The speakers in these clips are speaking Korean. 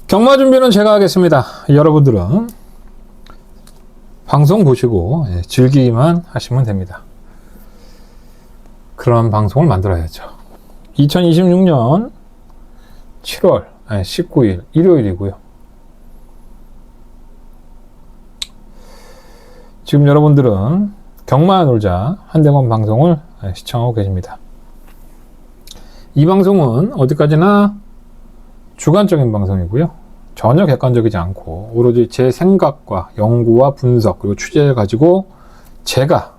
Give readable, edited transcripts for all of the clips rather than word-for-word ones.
경마 준비는 제가 하겠습니다. 여러분들은 방송 보시고 즐기기만 하시면 됩니다. 그런 방송을 만들어야죠. 2026년 7월 19일 일요일이고요. 지금 여러분들은 경마 놀자 한대건 방송을 시청하고 계십니다. 이 방송은 어디까지나 주관적인 방송이고요. 전혀 객관적이지 않고 오로지 제 생각과 연구와 분석 그리고 취재를 가지고 제가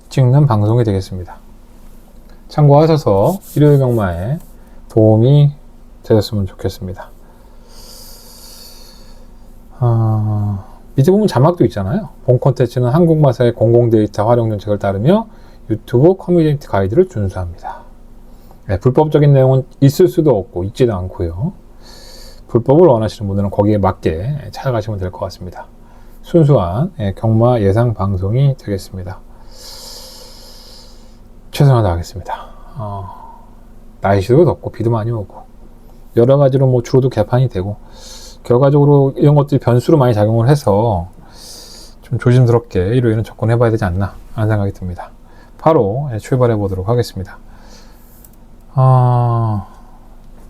찍는 방송이 되겠습니다. 참고하셔서 일요일 경마에 도움이 되셨으면 좋겠습니다. 밑에 보면 자막도 있잖아요. 본 콘텐츠는 한국마사의 공공데이터 활용 정책을 따르며 유튜브 커뮤니티 가이드를 준수합니다. 불법적인 내용은 있을 수도 없고 있지도 않고요. 불법을 원하시는 분들은 거기에 맞게 찾아가시면 될 것 같습니다. 순수한 경마 예상 방송이 되겠습니다. 최선을 다하겠습니다. 날씨도 덥고 비도 많이 오고 여러 가지로 뭐 주로도 개판이 되고 결과적으로 이런 것들이 변수로 많이 작용을 해서 좀 조심스럽게 일요일은 접근해 봐야 되지 않나 하는 생각이 듭니다. 바로 출발해 보도록 하겠습니다.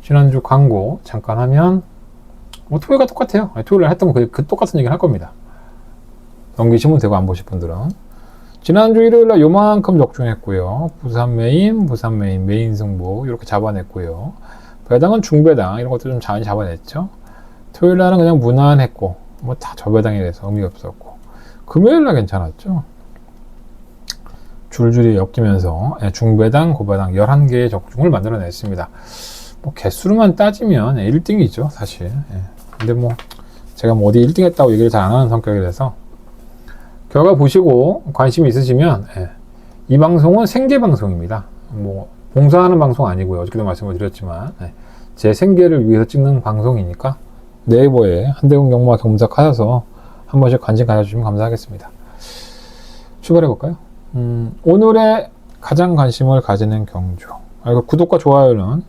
지난주 광고 잠깐 하면 뭐 토요일과 똑같아요. 토요일에 했던 그 똑같은 얘기를 할 겁니다. 넘기시면 되고 안 보실 분들은. 지난주 일요일날 요만큼 적중했고요. 부산 메인 승부 이렇게 잡아냈고요. 배당은 중배당 이런 것도 좀 잘 잡아냈죠. 토요일날은 그냥 무난했고 뭐 다 저배당이라서 의미가 없었고 금요일날 괜찮았죠. 줄줄이 엮이면서 중배당, 고배당 11개의 적중을 만들어냈습니다. 뭐 개수로만 따지면 1등이죠 사실. 근데 뭐 제가 뭐 어디 1등 했다고 얘기를 잘 안 하는 성격이라서 결과 보시고 관심이 있으시면 이 방송은 생계 방송입니다. 뭐 봉사하는 방송 아니고요. 어저께도 말씀을 드렸지만 제 생계를 위해서 찍는 방송이니까 네이버에 한대건 경마 검색하셔서 한 번씩 관심 가져주시면 감사하겠습니다. 출발해 볼까요? 오늘의 가장 관심을 가지는 경주. 구독과 좋아요는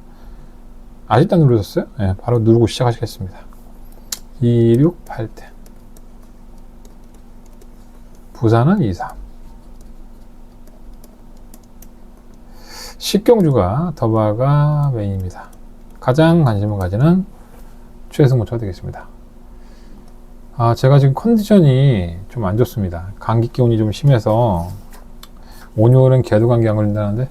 아직도 안 누르셨어요? 바로 누르고 시작하시겠습니다. 268대 부산은 23 식경주가 더바가 메인입니다. 가장 관심을 가지는 최승우처가 되겠습니다. 제가 지금 컨디션이 좀 안 좋습니다. 감기 기운이 좀 심해서 오늘은 개도감기 안 걸린다는데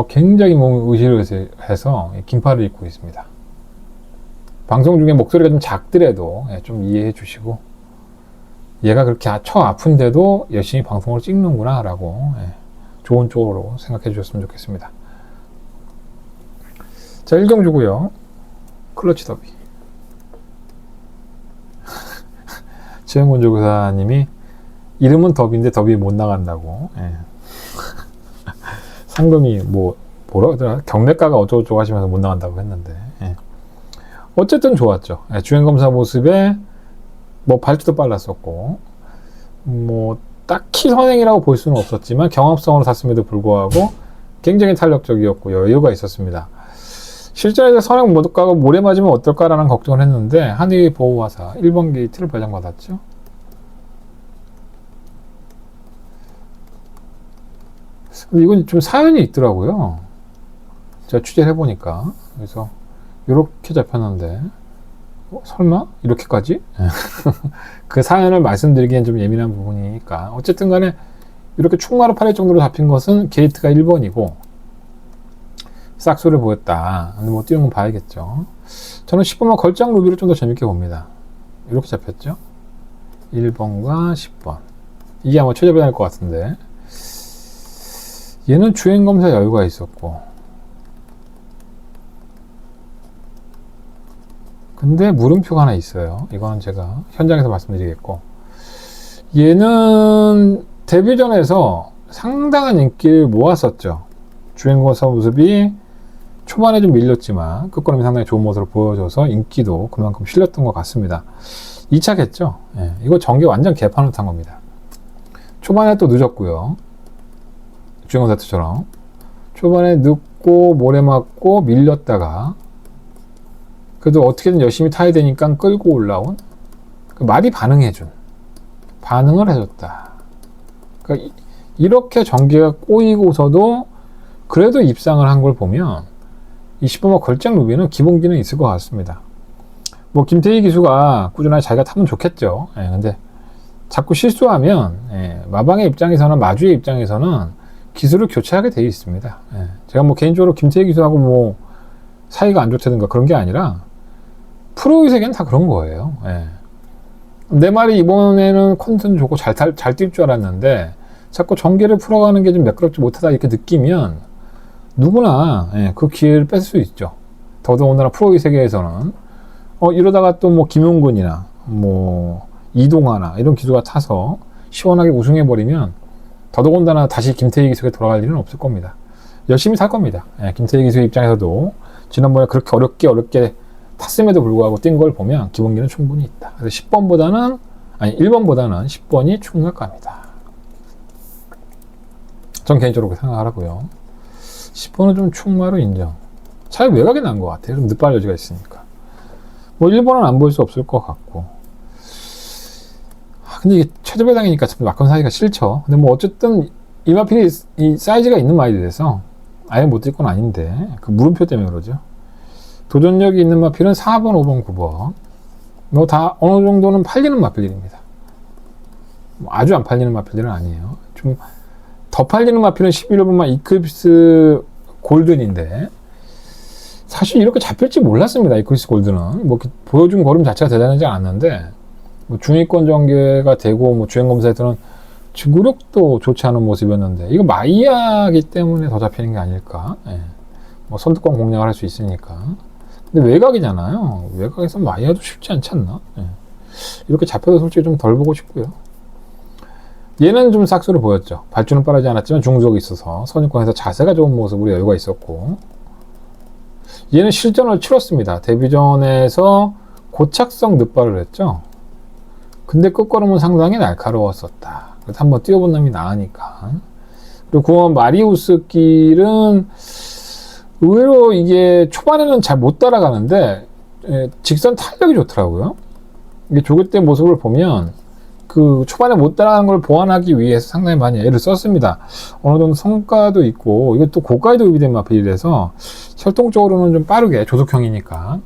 굉장히 몸이 으실으실해서 긴팔을 입고 있습니다. 방송 중에 목소리가 좀 작더라도 좀 이해해 주시고 얘가 그렇게 아픈데도 열심히 방송을 찍는구나 라고 좋은 쪽으로 생각해 주셨으면 좋겠습니다. 자, 1경주고요. 클러치 더비. 최영곤 조교사님이 이름은 더비인데 더비 못 나간다고. 상금이 뭐라 그러더라? 경매가가 어쩌고저쩌고 하시면서 못 나간다고 했는데. 어쨌든 좋았죠. 주행검사 모습에 뭐 발주도 빨랐었고 뭐 딱히 선행이라고 볼 수는 없었지만 경합성으로 샀음에도 불구하고 굉장히 탄력적이었고 여유가 있었습니다. 실전에서 선행 못 가고 모래 맞으면 어떨까라는 걱정을 했는데 한의 보호화사 1번 게이트를 배정받았죠. 근데 이건 좀 사연이 있더라고요. 제가 취재를 해보니까. 그래서 이렇게 잡혔는데 설마? 이렇게까지? 그 사연을 말씀드리기엔 좀 예민한 부분이니까 어쨌든 간에 이렇게 충마로 팔릴 정도로 잡힌 것은 게이트가 1번이고 싹소를 보였다. 근데 뭐 뛰는 건 봐야겠죠. 저는 10번만 걸작 루비를 좀 더 재밌게 봅니다. 이렇게 잡혔죠. 1번과 10번. 이게 아마 최저배당일 것 같은데 얘는 주행검사 여유가 있었고 근데 물음표가 하나 있어요. 이거는 제가 현장에서 말씀드리겠고 얘는 데뷔전에서 상당한 인기를 모았었죠. 주행검사 모습이 초반에 좀 밀렸지만 끝걸음이 상당히 좋은 모습을 보여줘서 인기도 그만큼 실렸던 것 같습니다. 2차겠죠. 이거 전개 완전 개판을 탄 겁니다. 초반에 또 늦었고요. 주행검사 때처럼 초반에 늦고 모래 맞고 밀렸다가 그래도 어떻게든 열심히 타야 되니까 끌고 올라온 그 말이 반응을 해줬다. 그러니까 이렇게 전개가 꼬이고서도 그래도 입상을 한 걸 보면 이 10번마 걸작 루비는 기본 기능이 있을 것 같습니다. 뭐 김태희 기수가 꾸준하게 자기가 타면 좋겠죠. 예, 근데 자꾸 실수하면 마방의 입장에서는 마주의 입장에서는 기술을 교체하게 되어 있습니다. 예, 제가 뭐 개인적으로 김태희 기수하고 뭐 사이가 안 좋다든가 그런 게 아니라 프로의 세계는 다 그런 거예요. 예. 내 말이 이번에는 컨디션 좋고 잘 뛸 줄 알았는데 자꾸 전개를 풀어가는 게 좀 매끄럽지 못하다 이렇게 느끼면 누구나 그 기회를 뺏을 수 있죠. 더더군다나 프로의 세계에서는 이러다가 또 뭐 김용근이나 뭐 이동하나 이런 기수가 타서 시원하게 우승해버리면 더더군다나 다시 김태희 기수에 돌아갈 일은 없을 겁니다. 열심히 탈 겁니다. 김태희 기수 입장에서도 지난번에 그렇게 어렵게 탔음에도 불구하고 뛴 걸 보면 기본기는 충분히 있다. 그래서 1번보다는 10번이 충분할 겁니다. 전 개인적으로 그렇게 생각을 하고요. 10번은 좀 충마로 인정. 차라리 외곽이 나은 것 같아요. 좀 늦발 여지가 있으니까. 뭐 1번은 안 보일 수 없을 것 같고. 근데 이게 최저배당이니까 참 막건 사기가 싫죠. 근데 뭐 어쨌든 이 마필이 이 사이즈가 있는 마일이라서 아예 못 뛸 건 아닌데 그 물음표 때문에 그러죠. 도전력이 있는 마필은 4번, 5번, 9번. 뭐 다 어느 정도는 팔리는 마필들입니다. 뭐 아주 안 팔리는 마필들은 아니에요. 좀 더 팔리는 마필은 11번만 이클립스 골든인데 사실 이렇게 잡힐지 몰랐습니다. 이클립스 골든은 뭐 보여준 걸음 자체가 대단하지 않았는데 뭐 중위권 전개가 되고 뭐 주행 검사에서는 지구력도 좋지 않은 모습이었는데 이거 마이야기 때문에 더 잡히는 게 아닐까. 뭐 선두권 공략을 할 수 있으니까. 근데 외곽이잖아요. 외곽에서 마이야도 쉽지 않지 않나. 이렇게 잡혀도 솔직히 좀 덜 보고 싶고요. 얘는 좀 싹수를 보였죠. 발주는 빠르지 않았지만 중속이 있어서 선입권에서 자세가 좋은 모습으로 여유가 있었고, 얘는 실전을 치렀습니다. 데뷔전에서 고착성 늑발을 했죠. 근데 끝걸음은 상당히 날카로웠었다. 그래서 한번 뛰어본 놈이 나으니까. 그리고 9번 마리우스 길은 의외로 이게 초반에는 잘 못 따라가는데 직선 탄력이 좋더라고요. 이게 조교 때 모습을 보면 그 초반에 못 따라가는 걸 보완하기 위해서 상당히 많이 애를 썼습니다. 어느 정도 성과도 있고 이것도 고가에도 의비된 마필이라서 혈통적으로는 좀 빠르게 조속형이니까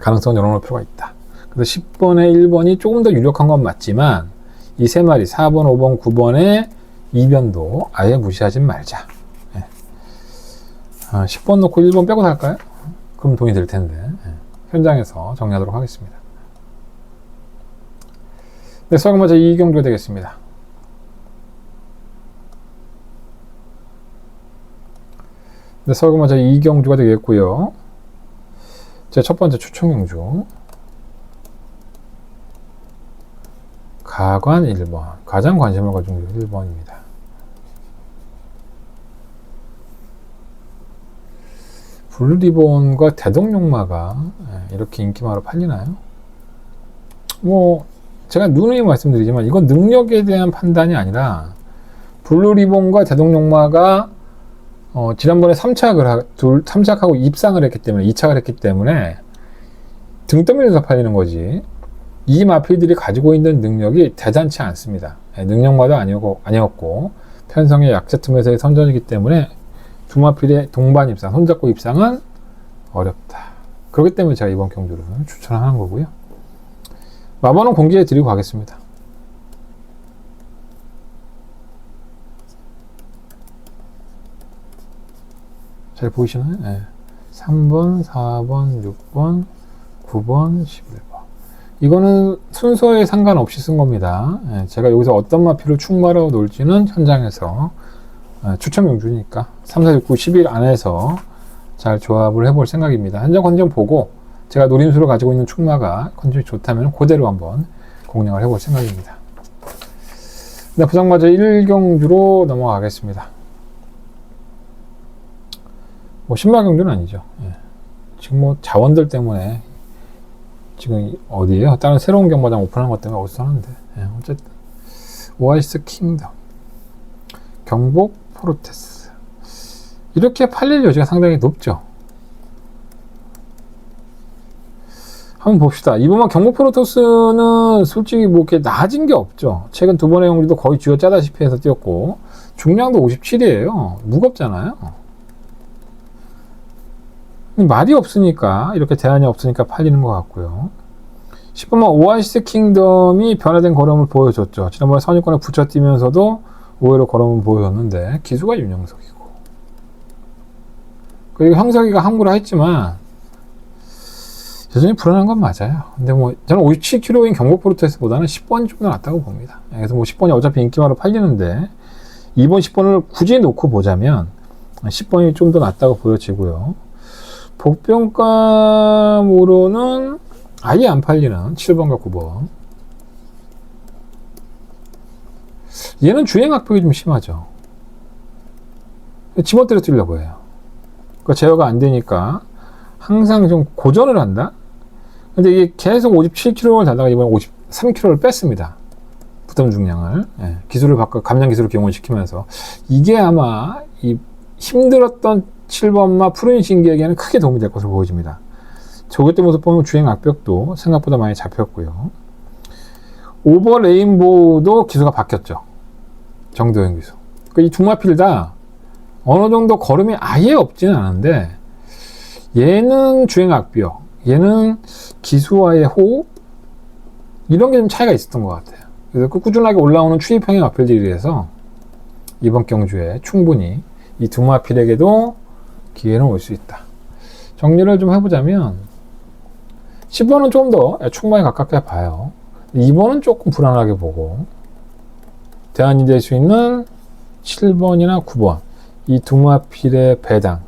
가능성을 열어놓을 필요가 있다. 그래서 10번에 1번이 조금 더 유력한 건 맞지만 이 세 마리 4번, 5번, 9번의 이변도 아예 무시하지 말자. 10번 놓고 1번 빼고 살까요? 그럼 돈이 될 텐데. 현장에서 정리하도록 하겠습니다. 네, 서금 먼저 이경주가 되겠습니다. 네, 서금 먼저 이경주가 되겠고요. 제 첫 번째 추천 경주. 가관 1번. 가장 관심을 가진 경주 1번입니다. 블루리본과 대동용마가 이렇게 인기마로 팔리나요? 뭐 제가 누누이 말씀드리지만 이건 능력에 대한 판단이 아니라 블루리본과 대동용마가 지난번에 3착하고 입상을 했기 때문에 2착을 했기 때문에 등 떠밀려서 팔리는 거지 이 마필들이 가지고 있는 능력이 대단치 않습니다. 능력마도 아니었고 편성의 약체 틈에서의 선전이기 때문에 두 마필의 동반 입상, 손잡고 입상은 어렵다. 그렇기 때문에 제가 이번 경주를 추천하는 거고요. 마번은 공개해 드리고 가겠습니다. 잘 보이시나요? 네. 3번, 4번, 6번, 9번, 11번. 이거는 순서에 상관없이 쓴 겁니다. 네. 제가 여기서 어떤 마필을 충마로 놓을지는 현장에서 추천 경주니까 3, 4, 6, 9, 11 안에서 잘 조합을 해볼 생각입니다. 현장 컨디션 보고 제가 노림수를 가지고 있는 충마가 컨디션이 좋다면 그대로 한번 공략을 해볼 생각입니다. 네, 부상마저 1경주로 넘어가겠습니다. 뭐 신마경주는 아니죠. 예. 지금 뭐 자원들 때문에 지금 어디에요? 다른 새로운 경마장 오픈한 것 때문에 어디서 하는데. 예, 어쨌든 오아시스 킹덤, 경복 포르테스. 이렇게 팔릴 여지가 상당히 높죠. 한번 봅시다. 이번만 경북 프로토스는 솔직히 뭐 이렇게 낮은 게 없죠. 최근 두 번의 경기도 거의 쥐어짜다시피 해서 뛰었고, 중량도 57이에요. 무겁잖아요. 말이 없으니까, 이렇게 대안이 없으니까 팔리는 것 같고요. 10번만 오아시스 킹덤이 변화된 걸음을 보여줬죠. 지난번에 선입권에 붙여뛰면서도 의외로 걸음을 보여줬는데, 기수가 윤영석이고. 그리고 형석이가 항구라 했지만, 여전히 불안한 건 맞아요. 근데 뭐 저는 57kg인 경북 프로토스보다는 10번이 좀 더 낫다고 봅니다. 그래서 뭐 10번이 어차피 인기마로 팔리는데 2번 10번을 굳이 놓고 보자면 10번이 좀 더 낫다고 보여지고요. 복병감으로는 아예 안 팔리는 7번과 9번. 얘는 주행 악벽이 좀 심하죠. 지멋대로 뛰려고 해요. 그러니까 제어가 안 되니까 항상 좀 고전을 한다? 근데 이게 계속 57kg를 달다가 이번에 53kg를 뺐습니다. 부담 중량을. 예, 기술을 바꿔, 감량 기술을 경험을 시키면서. 이게 아마 이 힘들었던 7번마 푸른 신기에게는 크게 도움이 될 것으로 보여집니다. 저것 때 모습 보면 주행 악벽도 생각보다 많이 잡혔고요. 오버 레인보우도 기수가 바뀌었죠. 정도현 기수. 그러니까 이 두 마필 다 어느 정도 걸음이 아예 없지는 않은데, 얘는 주행 악벽, 얘는 기수와의 호흡, 이런 게 좀 차이가 있었던 것 같아요. 그래서 그 꾸준하게 올라오는 추입형의 마필들이라서 이번 경주에 충분히 이 두 마필에게도 기회는 올 수 있다. 정리를 좀 해보자면 10번은 좀 더 충분히 가깝게 봐요. 2번은 조금 불안하게 보고, 대안이 될 수 있는 7번이나 9번, 이 두 마필의 배당도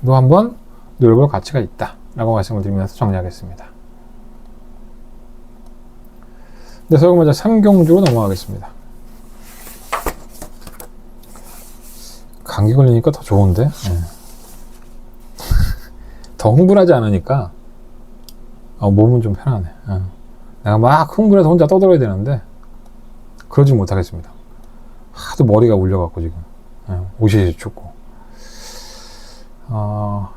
한번 노려볼 가치가 있다 라고 말씀을 드리면서 정리하겠습니다. 네, 그럼 먼저 3경주로 넘어가겠습니다. 감기 걸리니까 더 좋은데, 네. 더 흥분하지 않으니까 몸은 좀 편하네. 내가 막 흥분해서 혼자 떠들어야 되는데 그러지 못하겠습니다. 하도 머리가 울려갖고 지금 옷이 춥고.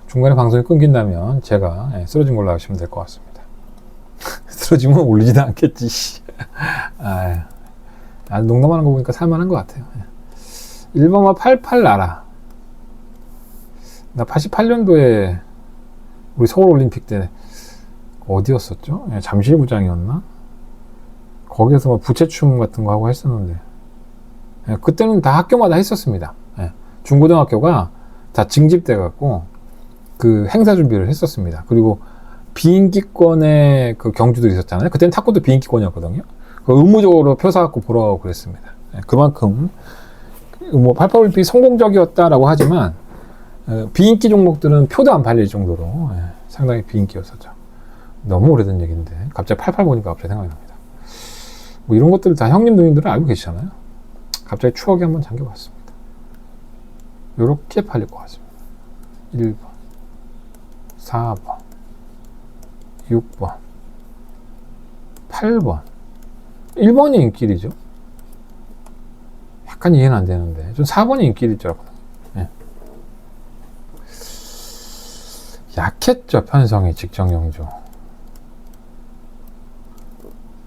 중간에 방송이 끊긴다면 제가 쓰러진 걸로 하시면 될 것 같습니다. 쓰러지면 울리지도 않겠지. 농담하는 거 보니까 살만한 것 같아요. 1번마 88 나라. 나 88년도에 우리 서울올림픽 때 어디였었죠? 잠실구장이었나? 거기에서 뭐 부채춤 같은 거 하고 했었는데, 그때는 다 학교마다 했었습니다. 중고등학교가 다 징집돼 갖고 그 행사 준비를 했었습니다. 그리고 비인기권의 그 경주들이 있었잖아요. 그때는 탁구도 비인기권이었거든요. 그 의무적으로 표 사갖고 보러 가고 그랬습니다. 그만큼 뭐 88올림픽이 성공적이었다라고 하지만 비인기 종목들은 표도 안 팔릴 정도로 상당히 비인기였었죠. 너무 오래된 얘기인데 갑자기 88 보니까 갑자기 생각이 납니다. 뭐 이런 것들 다 형님 누님들은 알고 계시잖아요. 갑자기 추억이 한번 잠겨봤습니다. 요렇게 팔릴 것 같습니다. 1번, 4번, 6번, 8번. 1번이 인길이죠. 약간 이해는 안 되는데 좀 4번이 인길일 줄 알았거든요. 약했죠. 편성이 직전 경주.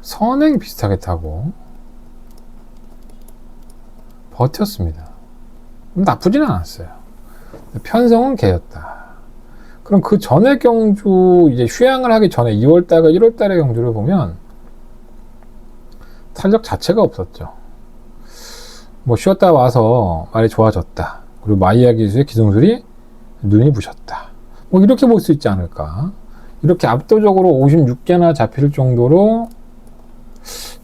선행 비슷하게 타고 버텼습니다. 나쁘지는 않았어요. 편성은 개였다. 그럼 그 전에 경주, 이제 휴양을 하기 전에 2월달과 1월달의 경주를 보면 탄력 자체가 없었죠. 뭐 쉬었다 와서 말이 좋아졌다. 그리고 마이야 기수의 기둥술이 눈이 부셨다. 뭐 이렇게 볼 수 있지 않을까. 이렇게 압도적으로 56개나 잡힐 정도로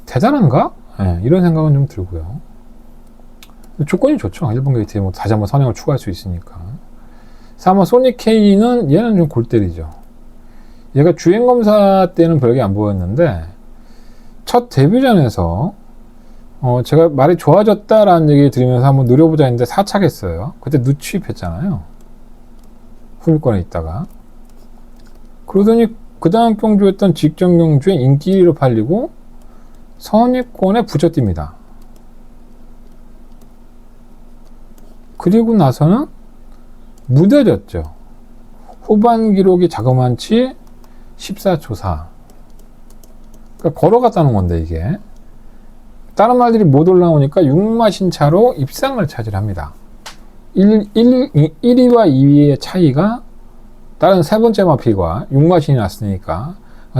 대단한가? 이런 생각은 좀 들고요. 조건이 좋죠. 1번 게이트에 뭐 다시 한번 선행을 추가할 수 있으니까. 3번 소닉 K는 얘는 좀 골 때리죠. 얘가 주행검사 때는 별게 안 보였는데 첫 데뷔전에서 제가 말이 좋아졌다라는 얘기 들으면서 한번 노려보자 했는데 사착했어요. 그때 누취입했잖아요. 후미권에 있다가. 그러더니 그 다음 경주였던 직전 경주에 인기 1위로 팔리고 선입권에 무뎌졌죠. 후반 기록이 자그만치 14초 4. 그러니까 걸어갔다는 건데, 이게. 다른 말들이 못 올라오니까 6마신 차로 입상을 차지합니다. 1위와 2위의 차이가 다른 세 번째 마필과 6마신이 났으니까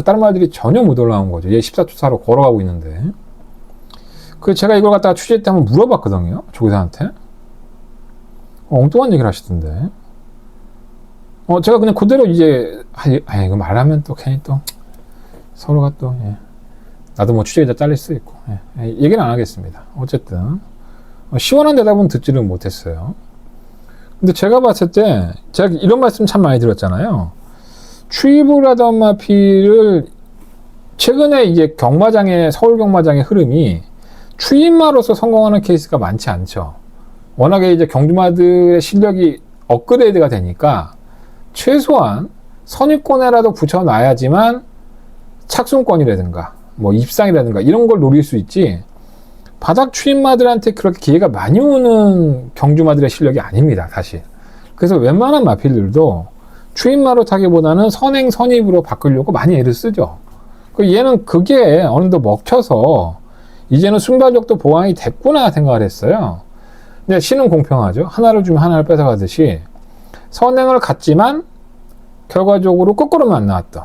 다른 말들이 전혀 못 올라온 거죠. 얘 14초 4로 걸어가고 있는데. 그 제가 이걸 갖다가 취재 때 한번 물어봤거든요. 조교사한테. 엉뚱한 얘기를 하시던데. 제가 그냥 그대로 이제, 이거 말하면 또 괜히 또 서로가 또, 예. 나도 뭐 취재기자 잘릴 수 있고, 예. 얘기는 안 하겠습니다. 어쨌든. 시원한 대답은 듣지를 못했어요. 근데 제가 봤을 때, 제가 이런 말씀 참 많이 들었잖아요. 추입을 하던 마필을, 최근에 이제 서울 경마장의 흐름이 추입마로서 성공하는 케이스가 많지 않죠. 워낙에 이제 경주마들의 실력이 업그레이드가 되니까, 최소한 선입권에라도 붙여놔야지만 착순권이라든가 뭐 입상이라든가 이런 걸 노릴 수 있지, 바닥 추임마들한테 그렇게 기회가 많이 오는 경주마들의 실력이 아닙니다, 사실. 그래서 웬만한 마필들도 추임마로 타기보다는 선행 선입으로 바꾸려고 많이 애를 쓰죠. 얘는 그게 어느 정도 먹혀서 이제는 순발력도 보완이 됐구나 생각을 했어요. 근데 신은 공평하죠. 하나를 주면 하나를 뺏어가듯이 선행을 갔지만 결과적으로 거꾸로만 안 나왔던.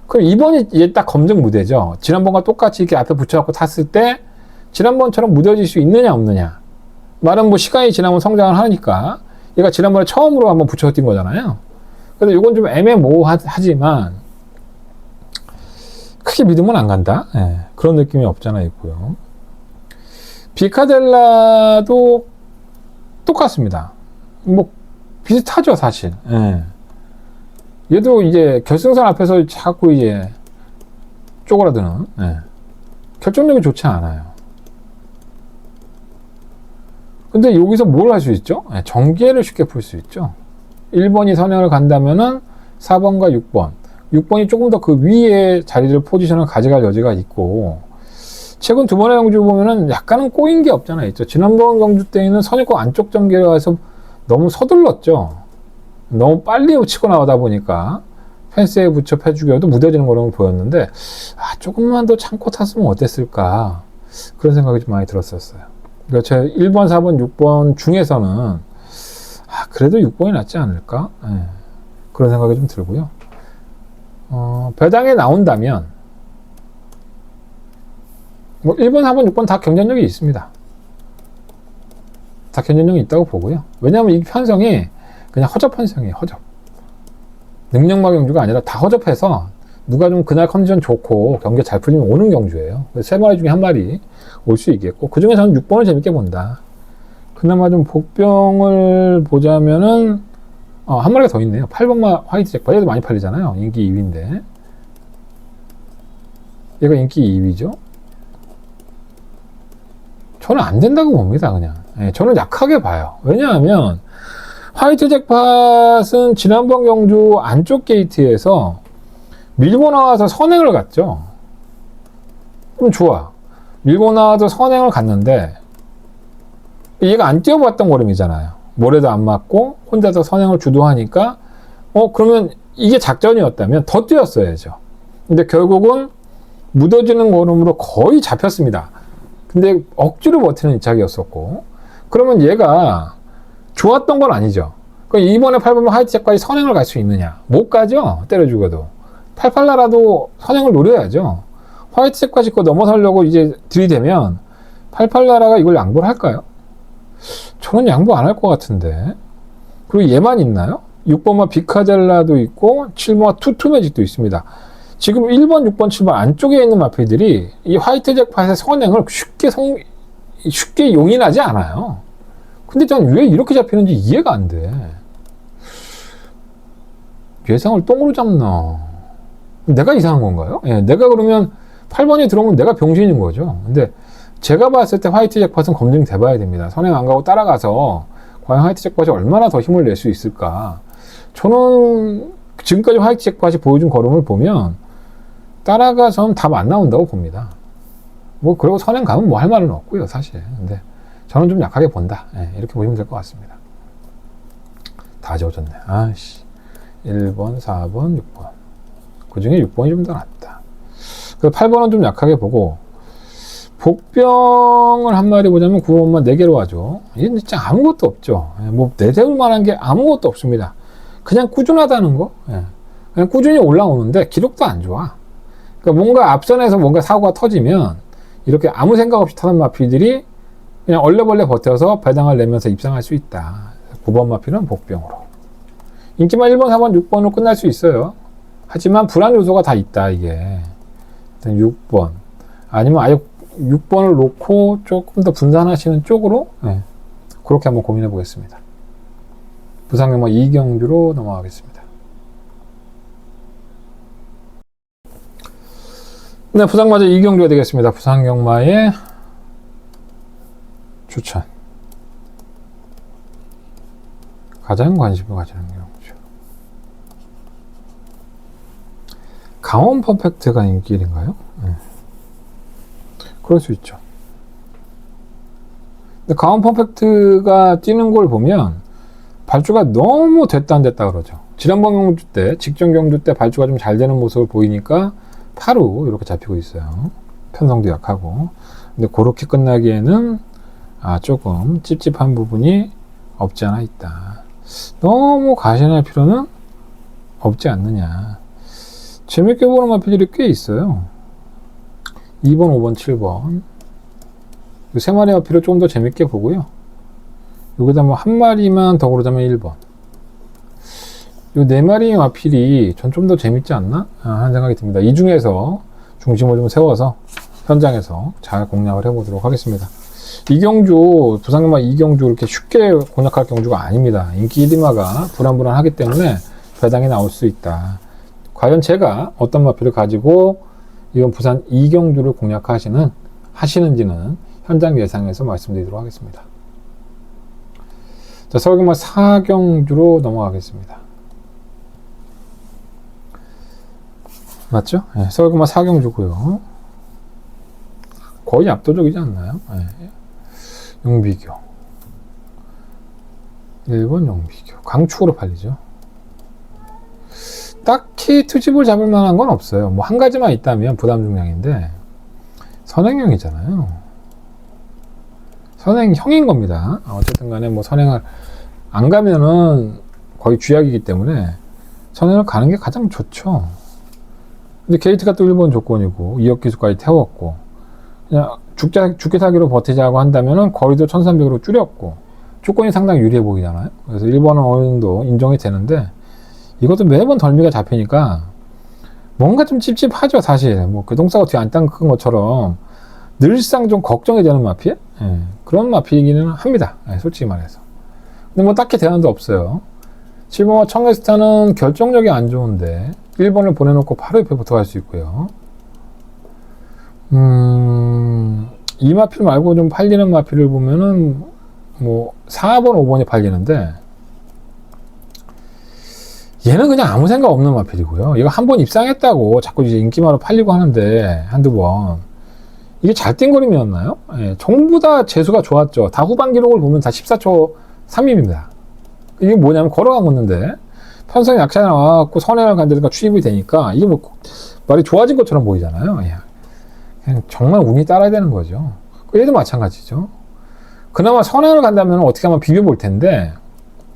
그럼 이번이 얘 딱 검증 무대죠. 지난번과 똑같이 이렇게 앞에 붙여갖고 탔을 때 지난번처럼 무뎌질 수 있느냐 없느냐. 말은 뭐 시간이 지나면 성장을 하니까 얘가 지난번에 처음으로 한번 붙여 뛴 거잖아요. 그래서 이건 좀 애매모호하지만 크게 믿으면 안 간다. 예, 그런 느낌이 없잖아 있고요. 비카델라도 똑같습니다. 뭐 비슷하죠 사실. 예. 얘도 이제 결승선 앞에서 자꾸 이제 쪼그라드는, 예. 결정력이 좋지 않아요. 근데 여기서 뭘 할 수 있죠? 예, 전개를 쉽게 풀 수 있죠. 1번이 선행을 간다면은 4번과 6번. 6번이 조금 더 그 위에 자리를 포지션을 가져갈 여지가 있고, 최근 두 번의 경주 보면은 약간은 꼬인 게 없잖아 있죠. 지난번 경주 때에는 선입권 안쪽 전개를 해서 너무 서둘렀죠. 너무 빨리 치고 나오다 보니까 펜스에 붙여 패주기도 무뎌지는 거라고 보였는데, 조금만 더 참고 탔으면 어땠을까, 그런 생각이 좀 많이 들었었어요. 그러니까 제 1번, 4번, 6번 중에서는 그래도 6번이 낫지 않을까, 예. 그런 생각이 좀 들고요. 배당에 나온다면 뭐 1번, 4번, 6번 다 경쟁력이 있습니다. 다 경쟁력이 있다고 보고요. 왜냐하면 이 편성이 그냥 허접 편성이에요. 허접. 능력마 경주가 아니라 다 허접해서 누가 좀 그날 컨디션 좋고 경기가 잘 풀리면 오는 경주예요. 세 마리 중에 한 마리 올 수 있겠고, 그 중에 저는 6번을 재밌게 본다. 그나마 좀 복병을 보자면은 한 마리가 더 있네요. 8번마 화이트 잭팟. 얘도 많이 팔리잖아요. 인기 2위인데 얘가 인기 2위죠. 저는 안 된다고 봅니다. 그냥. 예, 저는 약하게 봐요. 왜냐하면 화이트 잭팟은 지난번 경주 안쪽 게이트에서 밀고 나와서 선행을 갔죠. 그럼 좋아. 밀고 나와서 선행을 갔는데 얘가 안 뛰어봤던 걸음이잖아요. 모래도 안 맞고 혼자서 선행을 주도하니까 그러면 이게 작전이었다면 더 뛰었어야죠. 근데 결국은 묻어지는 걸음으로 거의 잡혔습니다. 근데 억지로 버티는 이착이었었고, 그러면 얘가 좋았던 건 아니죠. 그럼 이번에 8번 화이트 잭까지 선행을 갈 수 있느냐? 못 가죠. 때려 죽어도. 88라라도 선행을 노려야죠. 화이트 잭까지 거 넘어서려고 이제 들이대면 88라라가 이걸 양보를 할까요? 저는 양보 안 할 것 같은데. 그리고 얘만 있나요? 6번마 비카델라도 있고 7번마 투투매직도 있습니다. 지금 1번, 6번, 7번 안쪽에 있는 마필들이 이 화이트 잭팟의 선행을 쉽게 용인하지 않아요. 근데 전 왜 이렇게 잡히는지 이해가 안 돼. 예상을 똥으로 잡나? 내가 이상한 건가요? 예, 내가 그러면 8번이 들어오면 내가 병신인 거죠. 근데 제가 봤을 때 화이트 잭팟은 검증돼 봐야 됩니다. 선행 안 가고 따라가서 과연 화이트 잭팟이 얼마나 더 힘을 낼 수 있을까? 저는 지금까지 화이트 잭팟이 보여준 걸음을 보면 따라가서는 답 안 나온다고 봅니다. 뭐 그리고 선행 가면 뭐 할 말은 없고요, 사실. 근데 저는 좀 약하게 본다. 예, 이렇게 보시면 될 것 같습니다. 다 지워졌네. 아씨. 1번, 4번, 6번. 그 중에 6번이 좀 더 낫다. 그래서 8번은 좀 약하게 보고, 복병을 한 마리 보자면 9번만 4개로 하죠. 이게 진짜 아무것도 없죠. 뭐 내세울 만한 게 아무것도 없습니다. 그냥 꾸준하다는 거. 그냥 꾸준히 올라오는데 기록도 안 좋아. 그러니까 뭔가 앞선에서 뭔가 사고가 터지면 이렇게 아무 생각 없이 타는 마필들이 그냥 얼레벌레 버텨서 배당을 내면서 입상할 수 있다. 9번 마필은 복병으로. 인기만 1번, 4번, 6번으로 끝날 수 있어요. 하지만 불안 요소가 다 있다, 이게. 일단 6번. 아니면 아예 6번을 놓고 조금 더 분산하시는 쪽으로, 그렇게 한번 고민해 보겠습니다. 부산경마 이경주로 넘어가겠습니다. 네, 부상마저 이경주가 되겠습니다. 부산경마의 추천. 가장 관심을 가지는 경주. 강원 퍼펙트가 인기 1인가요? 그럴 수 있죠. 근데 강원 퍼펙트가 뛰는 걸 보면 발주가 너무 됐다 안 됐다 그러죠. 지난번 경주 때, 직전 경주 때 발주가 좀 잘 되는 모습을 보이니까 8후 이렇게 잡히고 있어요. 편성도 약하고. 근데 그렇게 끝나기에는 조금 찝찝한 부분이 없지 않아 있다. 너무 가신할 필요는 없지 않느냐. 재밌게 보는 마필들이 꽤 있어요. 2번, 5번, 7번. 이 3마리 마필을 좀 더 재밌게 보고요. 여기다 뭐 한 마리만 더 고르자면 1번. 이 4마리 마필이 전 좀 더 재밌지 않나? 하는 생각이 듭니다. 이 중에서 중심을 좀 세워서 현장에서 잘 공략을 해보도록 하겠습니다. 이경주, 부산경마 이경주 이렇게 쉽게 공략할 경주가 아닙니다. 인기 1위마가 불안불안하기 때문에 배당이 나올 수 있다. 과연 제가 어떤 마필을 가지고 이번 부산 이경주를 하시는지는 현장 예상에서 말씀드리도록 하겠습니다. 자, 서울경마 4경주로 넘어가겠습니다. 맞죠? 네, 서울경마 4경주고요. 거의 압도적이지 않나요? 네. 용비교. 1번 용비교. 강축으로 팔리죠. 딱히 투집을 잡을 만한 건 없어요. 뭐 한 가지만 있다면 부담 중량인데 선행형이잖아요. 선행형인 겁니다. 어쨌든 간에 뭐 선행을 안 가면은 거의 쥐약이기 때문에 선행을 가는 게 가장 좋죠. 근데 게이트가 또 1번 조건이고 2억 기수까지 태웠고 그냥 죽게 살기로 버티자고 한다면은 거리도 1300으로 줄였고 조건이 상당히 유리해 보이잖아요. 그래서 1번은 어느 정도 인정이 되는데 이것도 매번 덜미가 잡히니까 뭔가 좀 찝찝하죠, 사실. 뭐 교통사고 뒤에 안 땅큰 것처럼 늘상 좀 걱정이 되는 마필? 그런 마필이기는 합니다. 솔직히 말해서. 근데 뭐 딱히 대안도 없어요. 7번과 청계스타는 결정력이 안 좋은데 1번을 보내놓고 바로 옆에 붙어갈 수 있고요. 이 마필 말고 좀 팔리는 마필을 보면은 뭐 4번, 5번이 팔리는데 얘는 그냥 아무 생각 없는 마필이고요. 얘가 한 번 입상했다고 자꾸 이제 인기마로 팔리고 하는데 한두 번 이게 잘 뛴 그림이었나요? 전부 다 재수가 좋았죠. 다 후반 기록을 보면 다 14초 3입니다. 이게 뭐냐면 걸어간 건데 편성이 약차에 나와갖고 선행을 간다니까 추입이 되니까 이게 뭐 말이 좋아진 것처럼 보이잖아요. 그냥 정말 운이 따라야 되는 거죠. 얘도 마찬가지죠. 그나마 선행을 간다면 어떻게 한번 비벼볼 텐데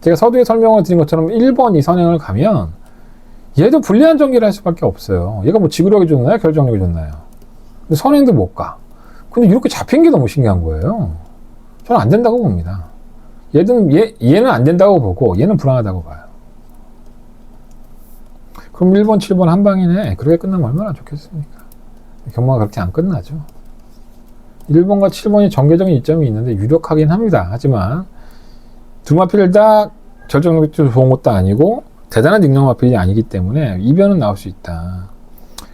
제가 서두에 설명을 드린 것처럼 1번이 선행을 가면 얘도 불리한 전개를 할 수밖에 없어요. 얘가 뭐 지구력이 좋나요? 결정력이 좋나요? 근데 선행도 못 가. 근데 이렇게 잡힌 게 너무 신기한 거예요. 저는 안 된다고 봅니다. 얘는 안 된다고 보고 얘는 불안하다고 봐요. 그럼 1번, 7번 한 방이네. 그렇게 끝나면 얼마나 좋겠습니까? 경마가 그렇게 안 끝나죠. 1번과 7번이 전개적인 이점이 있는데 유력하긴 합니다. 하지만 두 마필을 다 결정력이 좋은 것도 아니고 대단한 능력 마필이 아니기 때문에 이변은 나올 수 있다.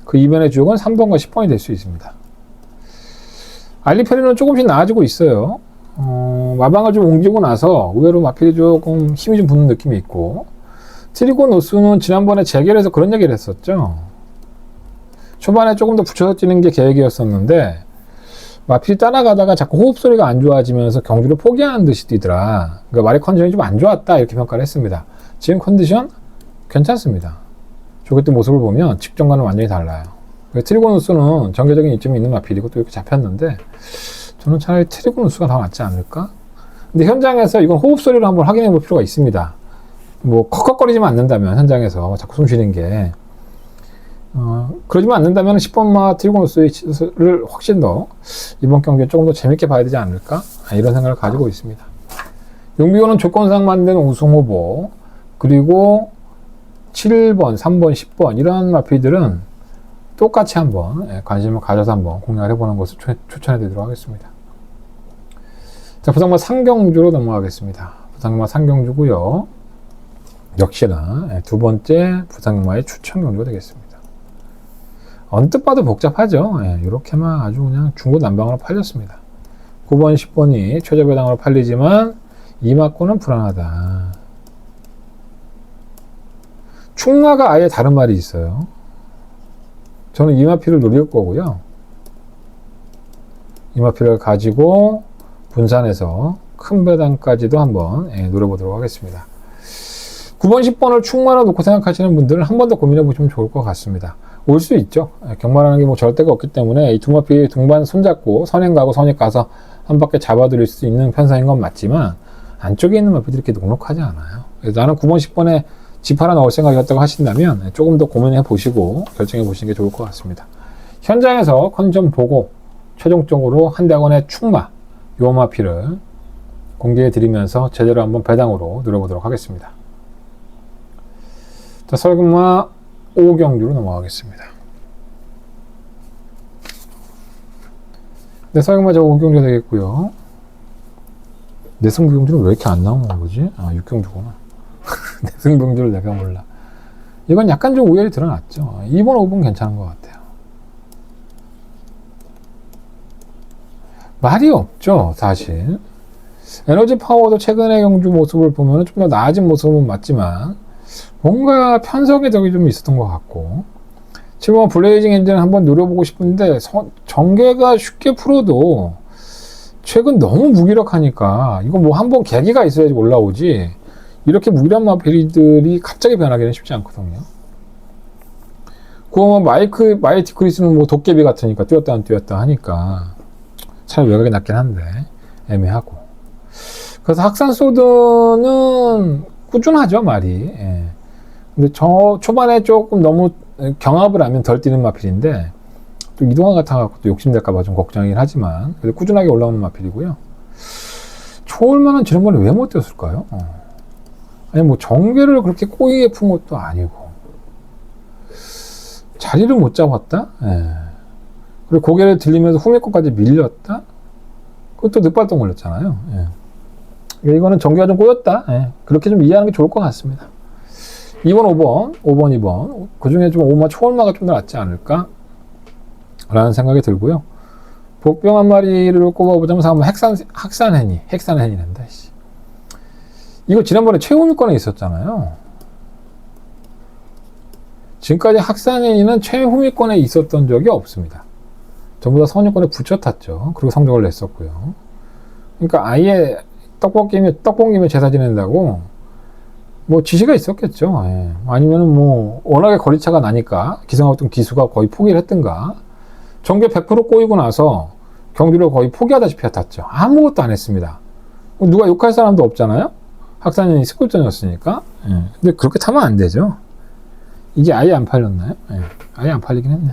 그 이변의 주역은 3번과 10번이 될 수 있습니다. 알리페리는 조금씩 나아지고 있어요. 마방을 좀 옮기고 나서 의외로 마필이 조금 힘이 좀 붙는 느낌이 있고 트리고 노스는 지난번에 재결해서 그런 얘기를 했었죠. 초반에 조금 더 붙여서 뛰는 게 계획이었었는데 마필이 따라가다가 자꾸 호흡 소리가 안 좋아지면서 경주를 포기하는 듯이 뛰더라. 그러니까 말의 컨디션이 좀 안 좋았다 이렇게 평가를 했습니다. 지금 컨디션 괜찮습니다. 조개뜨 모습을 보면 직전과는 완전히 달라요. 트리고누스는 전개적인 이점이 있는 마필이고 또 이렇게 잡혔는데 저는 차라리 트리고누스가 더 낫지 않을까? 근데 현장에서 이건 호흡 소리를 한번 확인해 볼 필요가 있습니다. 뭐 컥컥거리지만 않는다면 현장에서 자꾸 숨 쉬는 게 그러지만 않는다면 10번마 트리고누스를 훨씬 더 이번 경기에 조금 더 재밌게 봐야 되지 않을까? 이런 생각을 가지고 있습니다. 용비고는 조건상 만든 우승 후보 그리고 7번, 3번, 10번 이런 마필들은 똑같이 한번 관심을 가져서 한번 공략을 해보는 것을 추천해 드리도록 하겠습니다. 자, 부상마 상경주로 넘어가겠습니다. 부상마 상경주고요. 역시나 두 번째 부상마의 추천 경주가 되겠습니다. 언뜻 봐도 복잡하죠. 이렇게만 아주 그냥 중구난방으로 팔렸습니다. 9번, 10번이 최저배당으로 팔리지만 이 맞고는 불안하다. 충마가 아예 다른 말이 있어요. 저는 이마피를 노릴 거고요. 이마피를 가지고 분산해서 큰 배당까지도 한번 노려보도록 하겠습니다. 9번, 10번을 충마로 놓고 생각하시는 분들은 한 번 더 고민해 보시면 좋을 것 같습니다. 올 수 있죠. 경마라는 게 뭐 절대가 없기 때문에 이 두 마피 동반 손잡고 선행 가고 선익 가서 한 바퀴 잡아드릴 수 있는 편성인 건 맞지만 안쪽에 있는 마피들이 이렇게 넉넉하지 않아요. 그래서 나는 9번, 10번에 집 하나 넣을 생각이었다고 하신다면 조금 더 고민해 보시고 결정해 보시는 게 좋을 것 같습니다. 현장에서 컨디션 보고 최종적으로 한대원의 충마 요 마피를 공개해 드리면서 제대로 한번 배당으로 누려보도록 하겠습니다. 자, 설금마 5경주로 넘어가겠습니다. 네, 설금마 저 5경주 되겠고요. 내승경주는 왜 이렇게 안 나오는 거지? 아, 6경주구나. 내승경주를 내가 몰라. 이건 약간 좀 우열이 드러났죠. 2번, 5번 괜찮은 것 같아요. 말이 없죠, 사실. 에너지 파워도 최근의 경주 모습을 보면 좀 더 나아진 모습은 맞지만 뭔가 편성의 적이 좀 있었던 것 같고 7번 블레이징 엔진을 한번 노려보고 싶은데 전개가 쉽게 풀어도 최근 너무 무기력하니까 이거 뭐 한번 계기가 있어야지 올라오지 이렇게 무기력한 마필들이 갑자기 변하기는 쉽지 않거든요. 그거만 마이티 크리스는 뭐 도깨비 같으니까 뛰었다 안 뛰었다 하니까 차라리 외곽이 낫긴 한데 애매하고 그래서 학산 소드는 꾸준하죠 말이. 근데 초반에 조금 너무 경합을 하면 덜 뛰는 마필인데 또 이동화 같아갖고 또 욕심낼까봐 좀 걱정이긴 하지만 그래도 꾸준하게 올라오는 마필이고요. 초월만은 지난번에 왜 못 뛰었을까요? 아니 뭐 정계를 그렇게 꼬이게 푼 것도 아니고 자리를 못 잡았다? 그리고 고개를 들리면서 후미권까지 밀렸다? 그것도 늦발동 걸렸잖아요. 이거는 정계가 좀 꼬였다. 그렇게 좀 이해하는 게 좋을 것 같습니다. 2번, 5번, 5번, 2번. 그 중에 좀 5마 초월마가 좀 더 낫지 않을까? 라는 생각이 들고요. 복병 한 마리를 꼽아보자면 한번 핵산hen이란다. 이거 지난번에 최후미권에 있었잖아요. 지금까지 학산hen이는 최후미권에 있었던 적이 없습니다. 전부 다 선유권에 붙여 탔죠. 그리고 성적을 냈었고요. 그러니까 아예 떡볶이면 제사 지낸다고 뭐 지시가 있었겠죠. 아니면은 뭐 워낙에 거리차가 나니까 기성학동 기수가 거의 포기를 했든가 정계 100% 꼬이고 나서 경주를 거의 포기하다시피 탔죠. 아무것도 안 했습니다. 누가 욕할 사람도 없잖아요. 학산현이 스쿨전이었으니까. 근데 그렇게 타면 안 되죠. 이게 아예 안 팔렸나요? 아예 안 팔리긴 했네.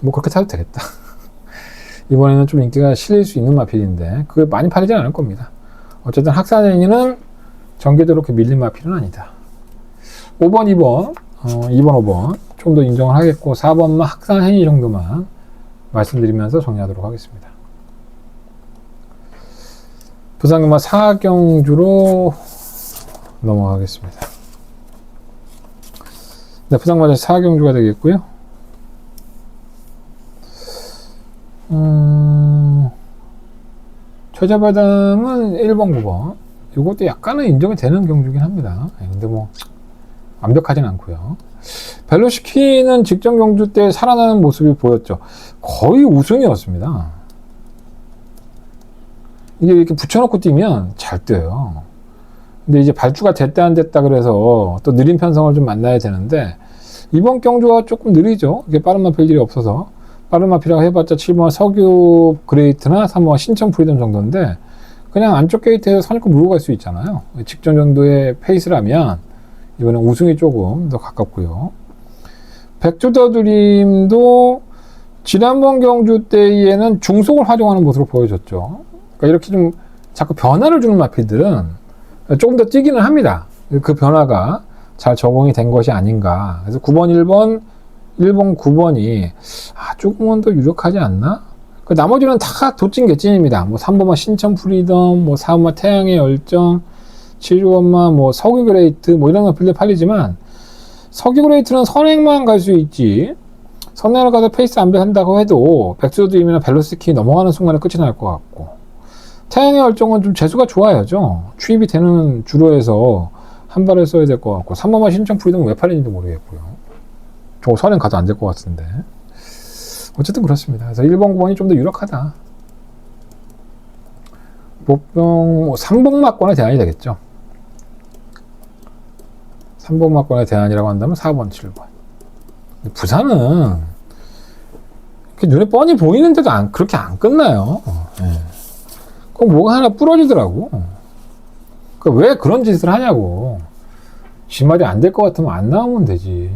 뭐 그렇게 타도 되겠다. 이번에는 좀 인기가 실릴 수 있는 마필인데 그게 많이 팔리진 않을 겁니다. 어쨌든 학산현이는 전개대로 그렇게 밀린 마필은 아니다. 5번, 2번, 2번, 5번 좀 더 인정을 하겠고 4번만 학산현이 정도만 말씀드리면서 정리하도록 하겠습니다. 부산금마 4경주로 넘어가겠습니다. 네, 부산금마 4경주가 되겠고요. 최저배당은 1번, 9번. 이것도 약간은 인정이 되는 경주긴 합니다. 근데 뭐 완벽하진 않고요. 벨로시키는 직전 경주 때 살아나는 모습이 보였죠. 거의 우승이었습니다. 이게 이렇게 붙여놓고 뛰면 잘 뛰어요. 근데 이제 발주가 됐다 안 됐다 그래서 또 느린 편성을 좀 만나야 되는데 이번 경주가 조금 느리죠. 이게 빠른 마필들이 없어서. 빠른 마필이라고 해봤자 7번 석유 그레이트나 3번 신청 프리덤 정도인데 그냥 안쪽 게이트에서 선입고 물고 갈 수 있잖아요. 직전 정도의 페이스라면 이번엔 우승이 조금 더 가깝고요. 백투더 드림도 지난번 경주 때에는 중속을 활용하는 모습을 보여줬죠. 그러니까 이렇게 좀 자꾸 변화를 주는 마필들은 조금 더 뛰기는 합니다. 그 변화가 잘 적응이 된 것이 아닌가. 그래서 9번, 1번, 9번이 조금은 더 유력하지 않나? 그 나머지는 다 도찐개찐입니다. 뭐 3번만 신청 프리덤, 뭐 4번만 태양의 열정, 7번만 뭐 석유 그레이트, 뭐 이런 마필들 팔리지만 석유 그레이트는 선행만 갈 수 있지. 선행을 가서 페이스 안 한다고 해도 백투더 드림이나 벨로시티 넘어가는 순간에 끝이 날 것 같고 태양의 열정은 좀 재수가 좋아야죠. 추입이 되는 주로에서 한 발을 써야 될 것 같고 3번만 신청 프리덤은 왜 팔리는지 모르겠고요. 저 선행 가도 안 될 것 같은데 어쨌든 그렇습니다. 그래서 1번, 9번이 좀 더 유력하다. 보병 3번 막권의 대안이 되겠죠. 3번 막권의 대안이라고 한다면 4번, 7번. 부산은 눈에 뻔히 보이는데도 그렇게 안 끝나요. 꼭 뭐가 하나 부러지더라고. 왜 그런 짓을 하냐고. 지 말이 안 될 것 같으면 안 나오면 되지.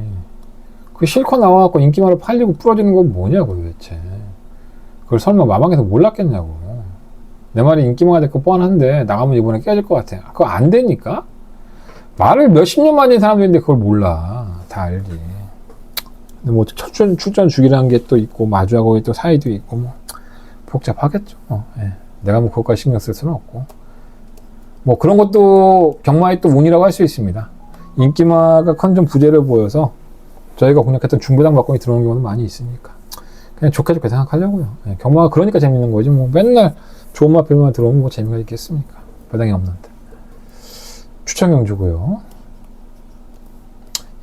그 실컷 나와갖고 인기말로 팔리고 부러지는 건 뭐냐고 도대체. 그걸 설마 마방에서 몰랐겠냐고. 내 말이 인기마가 될 거 뻔한데 나가면 이번에 깨질 것 같아. 그거 안 되니까? 말을 몇십 년 만인 사람들인데 그걸 몰라. 다 알지. 근데 뭐 출전 주기라는 게 또 있고 마주하고 또 사이도 있고 뭐 복잡하겠죠. 예. 내가 뭐 그것까지 신경 쓸 수는 없고 뭐 그런 것도 경마의 또 운이라고 할 수 있습니다. 인기마가 컨전 부재를 보여서 저희가 공략했던 중부당 막권이 들어오는 경우도 많이 있으니까 그냥 좋게 생각하려고요. 예. 경마가 그러니까 재밌는 거지 뭐 맨날 좋은 마필만 들어오면 뭐 재미가 있겠습니까? 배당이 없는데. 추천 경주고요.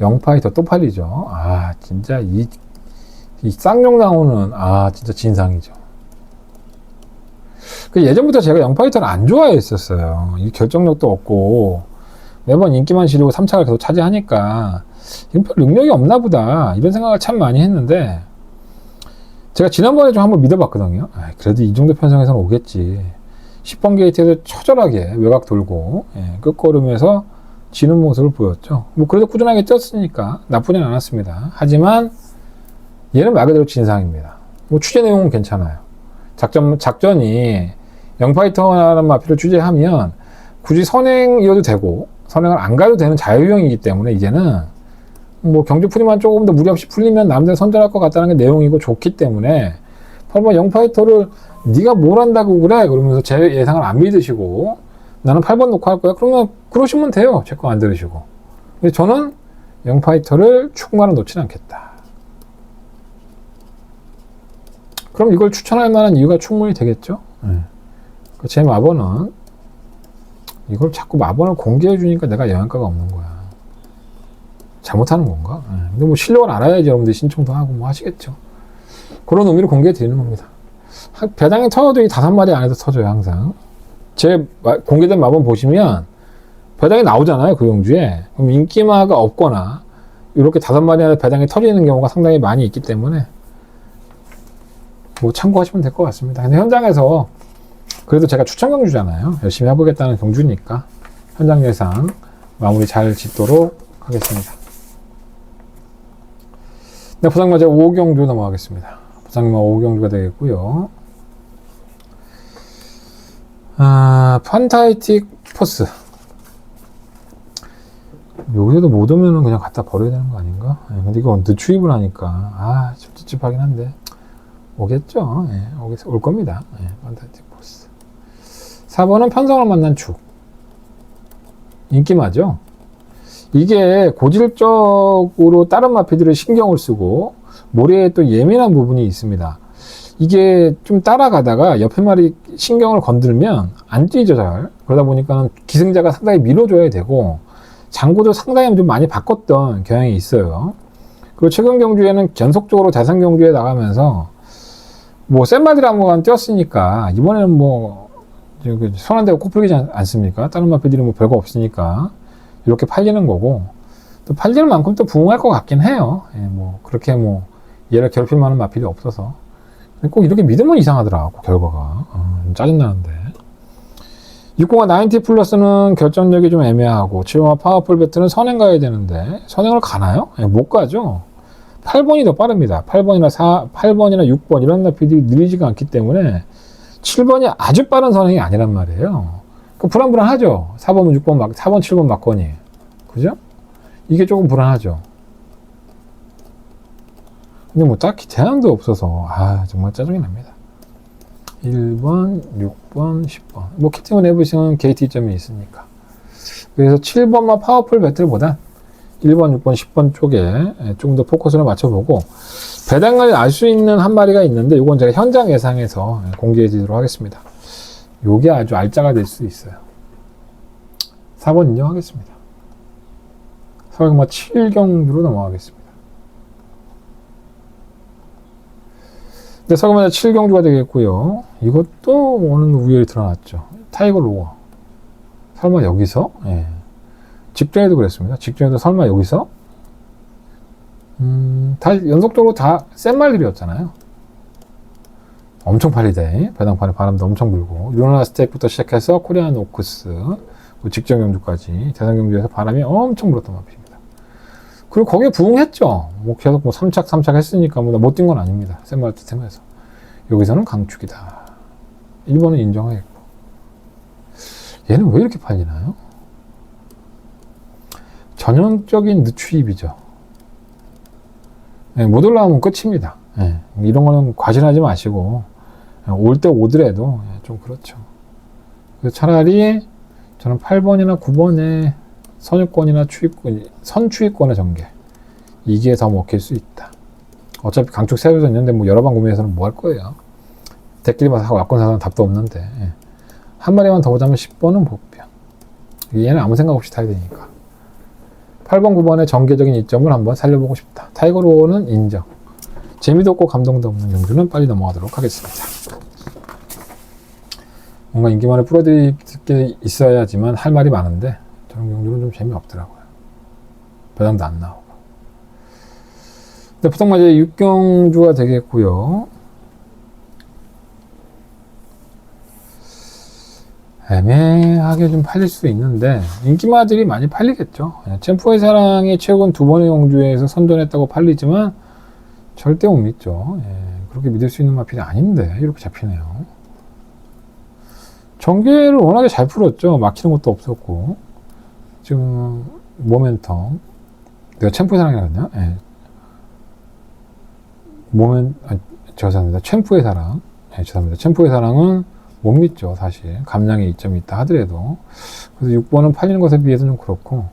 영파이터 또 팔리죠. 진짜 이 쌍용 나오는 진짜 진상이죠. 예전부터 제가 영파이터를 안 좋아했었어요. 이 결정력도 없고 매번 인기만 실리고 3차를 계속 차지하니까 별 능력이 없나 보다 이런 생각을 참 많이 했는데 제가 지난번에 좀 한번 믿어봤거든요. 그래도 이 정도 편성에서는 오겠지. 10번 게이트에서 처절하게 외곽 돌고 끝걸음에서 지는 모습을 보였죠. 뭐 그래도 꾸준하게 뛰었으니까 나쁘진 않았습니다. 하지만 얘는 말 그대로 진상입니다. 뭐 취재 내용은 괜찮아요. 작전이 영파이터라는 마필을 취재하면 굳이 선행이어도 되고 선행을 안 가도 되는 자유형이기 때문에 이제는 뭐 경주 풀이만 조금 더 무리 없이 풀리면 남들 선전할 것 같다는 게 내용이고 좋기 때문에 8번 영파이터를 네가 뭘 한다고 그래? 그러면서 제 예상을 안 믿으시고 나는 8번 놓고 할 거야. 그러면 그러시면 돼요. 제 거 안 들으시고. 근데 저는 영파이터를 축구만은 놓지는 않겠다. 그럼 이걸 추천할 만한 이유가 충분히 되겠죠? 제 마번은 이걸 자꾸 마번을 공개해 주니까 내가 영향가가 없는 거야. 잘못하는 건가? 근데 뭐 실력을 알아야지 여러분들 신청도 하고 뭐 하시겠죠. 그런 의미로 공개해 드리는 겁니다. 배당이 터져도 이 5마리 안에서 터져요, 항상. 제 공개된 마번 보시면 배당이 나오잖아요, 그 경주에. 그럼 인기마가 없거나 이렇게 5마리 안에 배당이 터지는 경우가 상당히 많이 있기 때문에 뭐 참고하시면 될 것 같습니다. 근데 현장에서 그래도 제가 추천 경주잖아요. 열심히 해보겠다는 경주니까 현장 예상 마무리 잘 짓도록 하겠습니다. 네, 부상마 제가 5경주 넘어가겠습니다. 부상마 5경주가 되겠고요. 판타이틱 포스. 여기서도 못 오면은 그냥 갖다 버려야 되는 거 아닌가? 근데 이거 늦추입을 하니까 좀 찝찝하긴 한데 오겠죠. 올 겁니다. 판타이틱 포스. 4번은 편성을 만난 축. 인기마죠. 이게 고질적으로 다른 마피들의 신경을 쓰고 모래에 또 예민한 부분이 있습니다. 이게 좀 따라가다가 옆에 말이 신경을 건들면 안 뛰죠, 잘. 그러다 보니까 기승자가 상당히 밀어줘야 되고 장구도 상당히 좀 많이 바꿨던 경향이 있어요. 그리고 최근 경주에는 전속적으로 대상 경주에 나가면서 뭐 센 말들 한번 뛰었으니까 이번에는 뭐 손 안 대고 코 풀리지 않습니까? 다른 마피들이 뭐 별거 없으니까 이렇게 팔리는 거고, 또 팔리는 만큼 또 부응할 것 같긴 해요. 예, 뭐 그렇게 뭐 얘를 괴롭힐 만한 마필이 없어서. 꼭 이렇게 믿으면 이상하더라고, 결과가. 짜증나는데. 60과 90 플러스는 결정력이 좀 애매하고, 7번과 파워풀 배틀은 선행 가야 되는데, 선행을 가나요? 예, 못 가죠. 8번이 더 빠릅니다. 8번이나 6번 이런 마필이 느리지가 않기 때문에 7번이 아주 빠른 선행이 아니란 말이에요. 그 불안불안하죠. 4번, 6번, 4번, 7번 막건이. 그죠? 이게 조금 불안하죠. 근데 뭐 딱히 대안도 없어서 정말 짜증이 납니다. 1번, 6번, 10번. 뭐 캡틴 에브리싱은 KT점이 있으니까. 그래서 7번만 파워풀 배틀보다 1번, 6번, 10번 쪽에 좀 더 포커스를 맞춰보고, 배당을 알 수 있는 한 마리가 있는데, 이건 제가 현장 예상해서 공개해 드리도록 하겠습니다. 요게 아주 알짜가 될 수 있어요. 4번 인정하겠습니다. 설마 7경주로 넘어가겠습니다. 근데 설마 7경주가 되겠고요. 이것도 오늘 우열이 드러났죠. 타이거 로어. 설마 여기서? 예. 직전에도 그랬습니다. 직전에도 설마 여기서? 다 연속적으로 다 센 말들이었잖아요. 엄청 팔리대. 배당판에 바람도 엄청 불고, 루나 스테이크부터 시작해서 코리안 오크스, 직전 경주까지 대상 경주에서 바람이 엄청 불었던 마필입니다. 그리고 거기에 부응했죠. 뭐 계속 뭐 3착 했으니까 뭐 못 뛴 건 아닙니다. 센 말 듯하면서. 여기서는 강축이다. 1번은 인정하겠고. 얘는 왜 이렇게 팔리나요? 전형적인 늦추입이죠. 예, 못 올라오면 끝입니다. 예, 이런 거는 과신하지 마시고, 올 때 오더라도 좀 그렇죠. 그래서 차라리 저는 8번이나 9번에 선유권이나 선추위권의 전개, 이게 더 먹힐 수 있다. 어차피 강축 세워져 있는데 뭐 여러 번 고민해서는 뭐 할 거예요. 대끼리 봐서 와권 사서는 답도 없는데, 한 마리만 더 보자면 10번은 복병. 얘는 아무 생각 없이 타야 되니까. 8번, 9번의 전개적인 이점을 한번 살려보고 싶다. 타이거 로어는 인정. 재미도 없고 감동도 없는 경주는 빨리 넘어가도록 하겠습니다. 뭔가 인기만에 풀어드릴 게 있어야지만 할 말이 많은데, 저런 경주는 좀 재미없더라고요. 배당도 안 나오고. 근데 보통 이제 6경주가 되겠고요. 애매하게 좀 팔릴 수 있는데, 인기마들이 많이 팔리겠죠. 챔프의 사랑이 최근 2번의 경주에서 선전했다고 팔리지만 절대 못 믿죠. 그렇게 믿을 수 있는 마필이 아닌데 이렇게 잡히네요. 전개를 워낙에 잘 풀었죠. 막히는 것도 없었고. 지금 모멘텀, 내가 챔프의 사랑이라고 했나? 죄송합니다. 챔프의 사랑. 죄송합니다. 챔프의 사랑은 못 믿죠, 사실. 감량의 이점이 있다 하더라도. 그래서 6번은 팔리는 것에 비해서 좀 그렇고,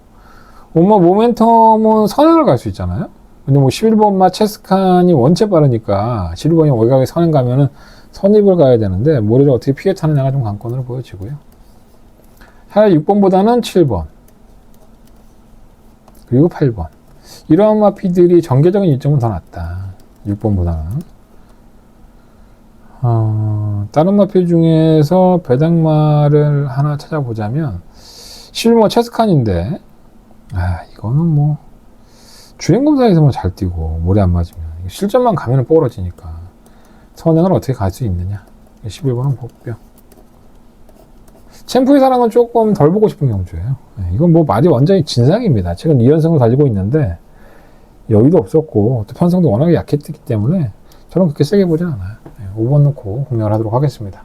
모멘텀은 선행을 갈 수 있잖아요? 근데 뭐 11번마 체스칸이 원체 빠르니까 11번이 월각에 선행 가면은 선입을 가야 되는데, 모래를 어떻게 피해 타느냐가 좀 관건으로 보여지고요. 차라리 6번보다는 7번. 그리고 8번. 이러한 마피들이 전개적인 이점은 더 낫다. 6번보다는. 다른 마필 중에서 배당마를 하나 찾아보자면 11번 체스칸인데, 이거는 뭐 주행검사에서만 잘 뛰고 모래 안 맞으면 실전만 가면은 뽀러지니까 선행을 어떻게 갈 수 있느냐. 11번은 복병. 챔프의 사랑은 조금 덜 보고 싶은 경주예요. 이건 뭐 말이 완전히 진상입니다. 최근 2연승을 달리고 있는데 여유도 없었고 또 편성도 워낙에 약했기 때문에 저는 그렇게 세게 보진 않아요. 5번 놓고 공략을 하도록 하겠습니다.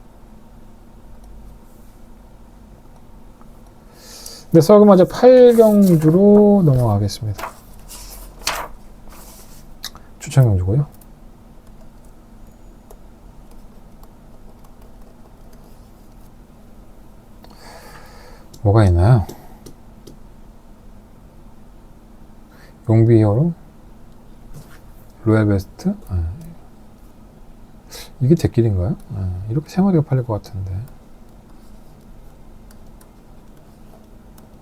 네, 설금마저 8경주로 넘어가겠습니다. 추천 경주고요. 뭐가 있나요? 용비 히어로, 로얄 베스트, 이게 대길인가요? 이렇게 3마리가 팔릴 것 같은데.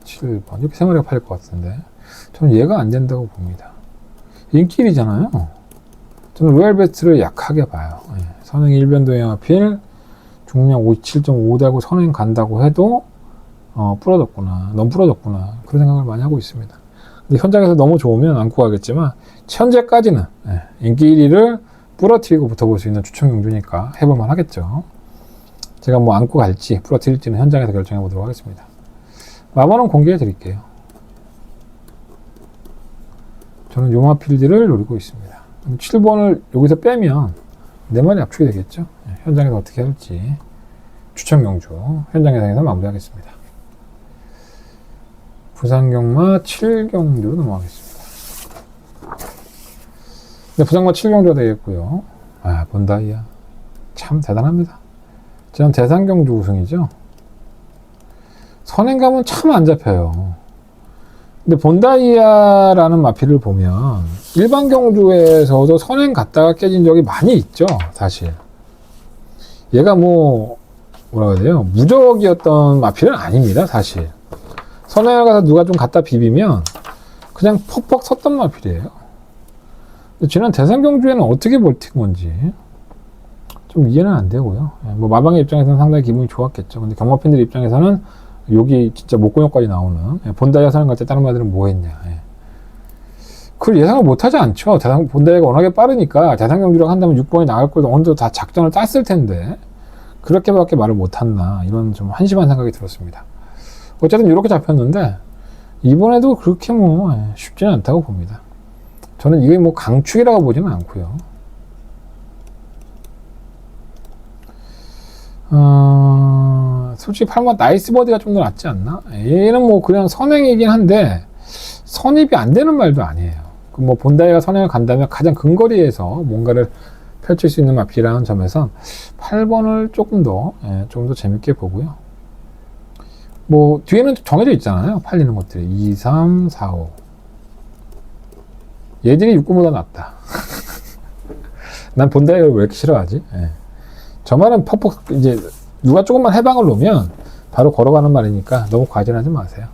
7번. 이렇게 3마리가 팔릴 것 같은데. 저는 얘가 안 된다고 봅니다. 인길이잖아요. 저는 로얄 베스트를 약하게 봐요. 선행 1변도의 마필, 중량 57.5 되고 선행 간다고 해도 부러졌구나. 너무 부러졌구나. 그런 생각을 많이 하고 있습니다. 근데 현장에서 너무 좋으면 안고 가겠지만 현재까지는 인기 1위를 부러뜨리고 붙어볼 수 있는 추천 경주니까 해볼만 하겠죠. 제가 뭐 안고 갈지 부러뜨릴지는 현장에서 결정해 보도록 하겠습니다. 마번은 공개해 드릴게요. 저는 요마필드를 노리고 있습니다. 7번을 여기서 빼면 네 마리 압축이 되겠죠. 현장에서 어떻게 할지 추천 경주 현장에서 마무리하겠습니다. 부산경마 7경주로 넘어가겠습니다. 네, 부산경마 7경주가 되겠고요. 본다이아 참 대단합니다. 저는 대산경주 우승이죠. 선행감은 참 안 잡혀요. 근데 본다이아라는 마필을 보면 일반 경주에서도 선행 갔다가 깨진 적이 많이 있죠, 사실. 얘가 뭐라 해야 돼요? 무적이었던 마필은 아닙니다, 사실. 선행을 가서 누가 좀 갖다 비비면 그냥 퍽퍽 섰던 마필이에요. 근데 지난 대산경주에는 어떻게 버틴 건지 좀 이해는 안 되고요. 뭐 마방의 입장에서는 상당히 기분이 좋았겠죠. 근데 경마팬들 입장에서는 여기 진짜 목공역까지 나오는 본다이아 선행 갈 때 다른 마들은 뭐 했냐. 그걸 예상을 못하지 않죠. 본다이아가 워낙에 빠르니까 대산경주라고 한다면 6번이 나갈 걸도 어느 정도 다 작전을 땄을 텐데 그렇게밖에 말을 못했나 이런 좀 한심한 생각이 들었습니다. 어쨌든 이렇게 잡혔는데 이번에도 그렇게 쉽지는 않다고 봅니다. 저는 이게 강축이라고 보지는 않고요. 솔직히 8번 나이스 버디가 좀 더 낫지 않나? 얘는 그냥 선행이긴 한데 선입이 안 되는 말도 아니에요. 본다이가 선행을 간다면 가장 근거리에서 뭔가를 펼칠 수 있는 마필이라는 점에선 8번을 조금 더 재밌게 보고요. 뒤에는 정해져 있잖아요. 팔리는 것들이 2, 3, 4, 5 얘들이 6구보다 낫다. 난 본다이를 왜 이렇게 싫어하지? 저 말은 퍽퍽 이제 누가 조금만 해방을 놓으면 바로 걸어가는 말이니까 너무 과진하지 마세요.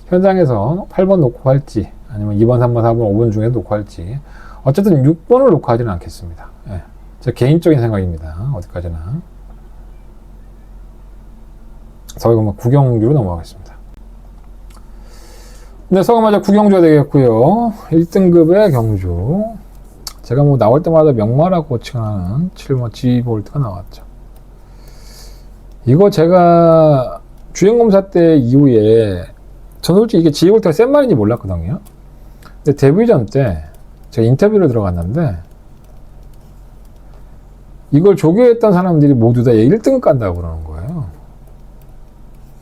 현장에서 8번 놓고 할지 아니면 2번, 3번, 4번, 5번 중에 놓고 할지 어쨌든 6번을 놓고 하지는 않겠습니다. 제 개인적인 생각입니다. 어디까지나. 서울경마 9경주로 넘어가겠습니다. 네, 서울경마 9경주가 되겠고요. 1등급의 경주. 제가 나올 때마다 명마라고 칭하는 7번 G볼트가 나왔죠. 이거 제가 주행검사 때 이후에 전 솔직히 이게 G볼트가 센 말인지 몰랐거든요. 근데 데뷔전 때 제가 인터뷰를 들어갔는데 이걸 조교했던 사람들이 모두 다 1등급 간다고 그러는 거예요.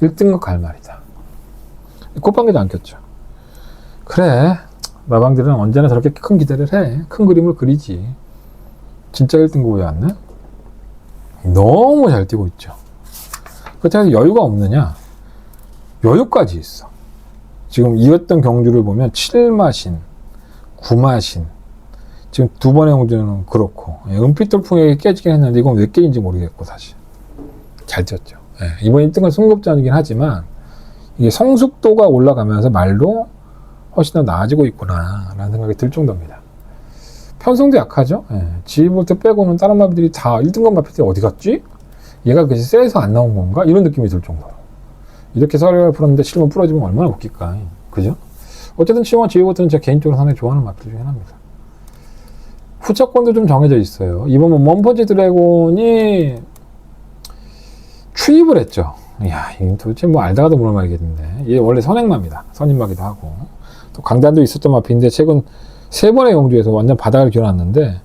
1등급 갈 말이다. 꽃방귀도 안 꼈죠. 그래, 마방들은 언제나 저렇게 큰 기대를 해. 큰 그림을 그리지. 진짜 1등급 왜 왔네? 너무 잘 뛰고 있죠. 그렇다고 여유가 없느냐? 여유까지 있어. 지금 이었던 경주를 보면 7마신, 9마신, 지금 두 번의 경주는 그렇고 은빛돌풍에 깨지긴 했는데 이건 왜 깨진지 모르겠고 사실 잘 뛰었죠. 이번 1등은 승급전이긴 하지만 이게 성숙도가 올라가면서 말도 훨씬 더 나아지고 있구나 라는 생각이 들 정도입니다. 편성도 약하죠. G볼트 빼고는 다른 마비들이 다 1등급 마비들이 어디 갔지? 얘가 그치 쎄서 안 나온 건가? 이런 느낌이 들 정도로 이렇게 서류를 풀었는데 7번 부러지면 얼마나 웃길까. 그죠? 어쨌든 7번 G볼트는 제가 개인적으로 상당히 좋아하는 마비들 중에 하나입니다. 후차권도 좀 정해져 있어요. 이번 먼퍼지 드래곤이 추입을 했죠. 이야, 이건 도대체 알다가도 모를 말이겠는데. 얘 원래 선행마입니다. 선임마기도 하고. 또 강단도 있었던 마피인데 최근 3번의 경주에서 완전 바닥을 기어놨는데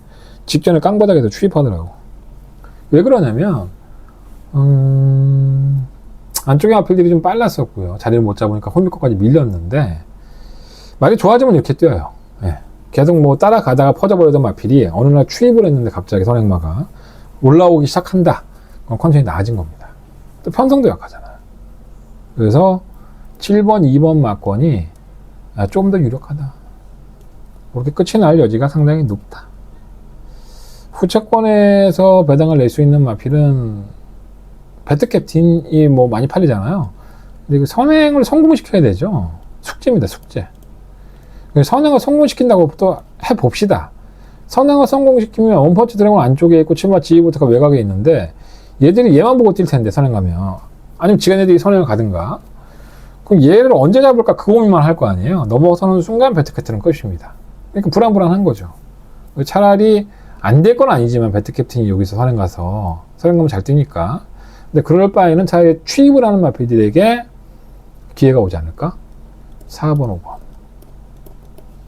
직전에 깡바닥에서 추입하더라고. 왜 그러냐면 안쪽에 마필들이 좀 빨랐었고요. 자리를 못 잡으니까 홈미코까지 밀렸는데 말이 좋아지면 이렇게 뛰어요. 계속 따라가다가 퍼져버리던 마필이 어느 날 추입을 했는데 갑자기 선행마가 올라오기 시작한다. 그럼 컨디션이 나아진 겁니다. 또 편성도 약하잖아요. 그래서 7번, 2번 마권이 조금 더 유력하다. 그렇게 끝이 날 여지가 상당히 높다. 후차권에서 배당을 낼 수 있는 마필은 배트캡틴이 많이 팔리잖아요. 근데 그 선행을 성공시켜야 되죠. 숙제입니다, 숙제. 선행을 성공시킨다고 또 해봅시다. 선행을 성공시키면 원펀치 드래곤 안쪽에 있고 7번 G볼트가 외곽에 있는데 얘들이 얘만 보고 뛸 텐데, 선행 가면. 아니면 지간애들이 선행을 가든가. 그럼 얘를 언제 잡을까 그 고민만 할 거 아니에요. 넘어서는 순간 배트캡틴은 끝입니다. 그러니까 불안불안한 거죠. 차라리 안 될 건 아니지만 배트캡틴이 여기서 선행 가서 선행 가면 잘 뛰니까. 근데 그럴 바에는 차라리 취입을 하는 마필들에게 기회가 오지 않을까? 4번, 5번.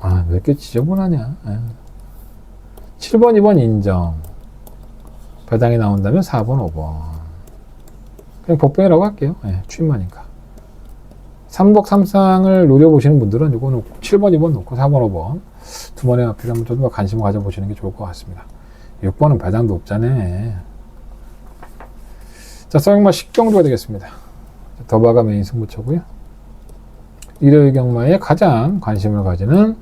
아, 왜 이렇게 지저분하냐. 7번, 2번 인정. 배당이 나온다면 4번, 5번. 그냥 복병이라고 할게요. 취입만이니까. 3복 3상을 노려보시는 분들은 이거 놓고 7번, 2번 놓고 4번, 5번 두 번의 마필 한번 좀 더 관심을 가져보시는 게 좋을 것 같습니다. 6번은 배당도 없잖아요. 자, 서경마 10경주가 되겠습니다. 더바가 메인 승부처고요. 일요일 경마에 가장 관심을 가지는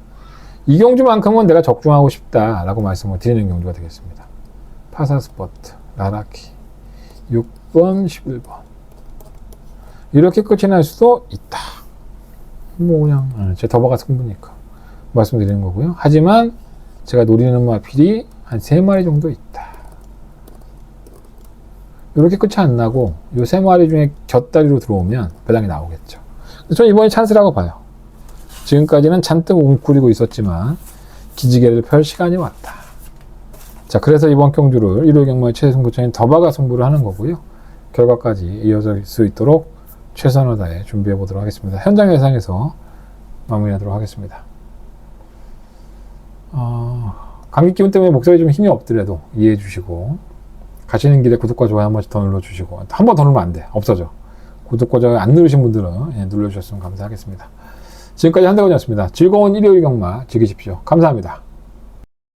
이 경주만큼은 내가 적중하고 싶다라고 말씀을 드리는 경주가 되겠습니다. 파사스포트, 라라키, 6번, 11번. 이렇게 끝이 날 수도 있다. 뭐 그냥 제 더바가 승부니까 말씀드리는 거고요. 하지만 제가 노리는 마필이 한 3마리 정도 있다. 이렇게 끝이 안 나고 이 3마리 중에 곁다리로 들어오면 배당이 나오겠죠. 저는 이번에 찬스라고 봐요. 지금까지는 잔뜩 웅크리고 있었지만 기지개를 펼 시간이 왔다. 자, 그래서 이번 경주를 일요일 경마의 최대 승부처인 더바가 승부를 하는 거고요. 결과까지 이어질 수 있도록 최선을 다해 준비해 보도록 하겠습니다. 현장 예상에서 마무리하도록 하겠습니다. 감기 기운 때문에 목소리 좀 힘이 없더라도 이해해 주시고, 가시는 길에 구독과 좋아요 한 번씩 더 눌러주시고, 한 번 더 누르면 안 돼. 없어져. 구독과 좋아요 안 누르신 분들은 눌러주셨으면 감사하겠습니다. 지금까지 한대건이었습니다. 즐거운 일요일 경마 즐기십시오. 감사합니다.